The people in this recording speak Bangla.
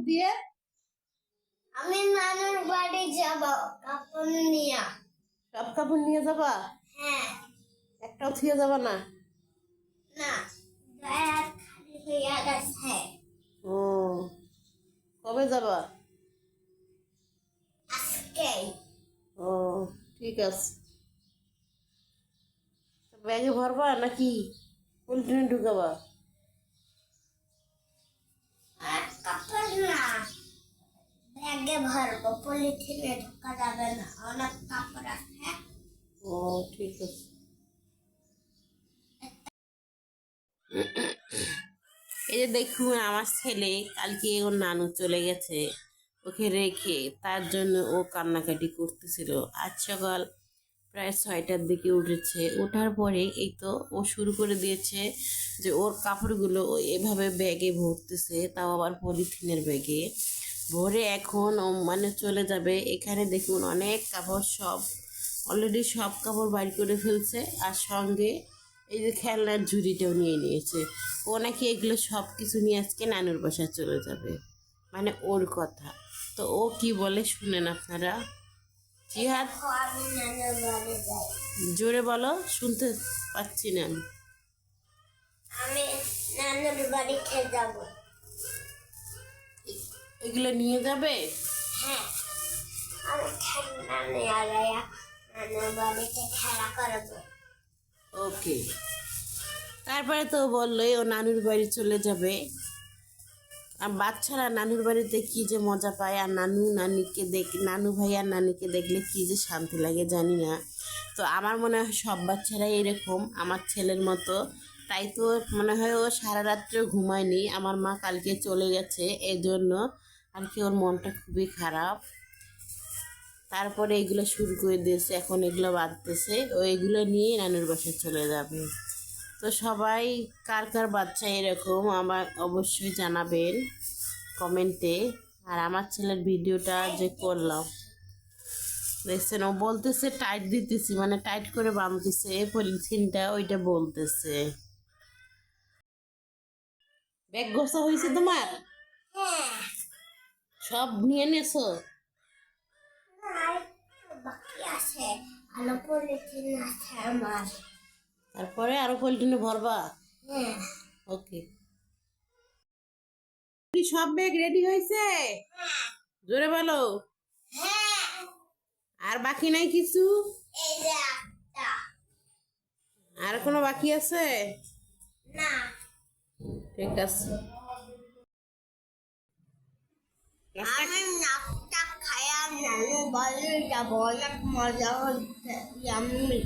দিয়ে? আমি নানুর বাড়ি যাব কাপড় নিয়ে। সব কাপড় নিয়ে যাবা? হ্যাঁ। একটাও থুয়ে যাবা না? না, ব্যাগ খালি হয়ে গেছে। ও, কবে যাবা? আজকে। ও, ঠিক আছে। ব্যাগে ভরবা নাকি পলিথিনে ঢুকাবা? আর কাপড় না, ব্যাগে ভরবো, পলিথিনে ঢোকা যাবে না, অনেক কাপড় আছে। ও, ঠিক আছে। এই যে দেখুন আমার ছেলে কালকে ওর নানু চলে গেছে, ওকে রেখে তার জন্য ও কান্নাকাটি করতেছিল। আজ সকাল প্রায় 6টার দিকে উঠেছে, ওঠার পরে এই তো ও শুরু করে দিয়েছে যে ওর কাপড়গুলো ও এভাবে ব্যাগে ভরতেছে, তাও আবার পলিথিনের ব্যাগে ভরে। এখন ও মানে চলে যাবে। এখানে দেখুন অনেক কাপড়, সব অলরেডি সব কাপড় বাইর করে ফেলছে, আর সঙ্গে এই যে খেলনার ঝুড়িটাও নিয়ে নিয়েছে। ও নাকি এগুলো সব কিছু নিয়ে আজকে নানুর বাসায় চলে যাবে, মানে ওর কথা। তো ও কি বলে শুনেন আপনারা। জিহাদ, আমি নানুর বাড়ি যাই। জোরে বলো, শুনতে পাচ্ছি না আমি। আমি নানুর বাড়িতে যাব। এগুলো নিয়ে যাবে? হ্যাঁ, আমি খেলনা নিয়ে যাই, নানুর বাড়িতে খেলা করবো। ওকে। তারপরে তো বললোই ও নানুর বাড়ি চলে যাবে। আর বাচ্চারা নানুর বাড়িতে কি যে মজা পায়, আর নানু ভাই আর নানিকে দেখলে কি যে শান্তি লাগে জানি না। তো আমার মনে হয় সব বাচ্চারাই এরকম আমার ছেলের মতো। তাই তো মনে হয় ও সারা রাত্রে ঘুমায়নি। আমার মা কালকে চলে গেছে, এজন্য আর কি ওর মনটা খুবই খারাপ। তারপরে এগুলো শুরু করে দিয়েছে, এখন এগুলো বাঁধতেছে, ও এগুলো নিয়ে নানুর বাসায় চলে যাবে। তো সবাই কার কার বাচ্চা এরকম আমার অবশ্যই জানাবেন কমেন্টে। আর আমার ছেলের ভিডিওটা যে করলাম দেখছেন, ও বলতেছে টাইট দিতেছি, মানে টাইট করে বাঁধতেছে পলিথিনটা, ওইটা বলতেছে। ব্যাগ গোছা হয়েছে তোমার? হ্যাঁ। সব নিয়ে নেছো? বাকি আছে, ভালো পলিথিন আছে আমার। তারপরে আরো পলিথিনে ভরবা? হ্যাঁ। ওকে। সব ব্যাগ রেডি হয়েছে? জোরে বলো। হ্যাঁ। আর বাকি নাই কিছু? এই যে একটা। আর কোনো বাকি আছে? না। ঠিক আছে। আমি নাস্তা খায়া নানু বাড়ি যাবো, অনেক মজা হচ্ছে, ইয়াম্মি।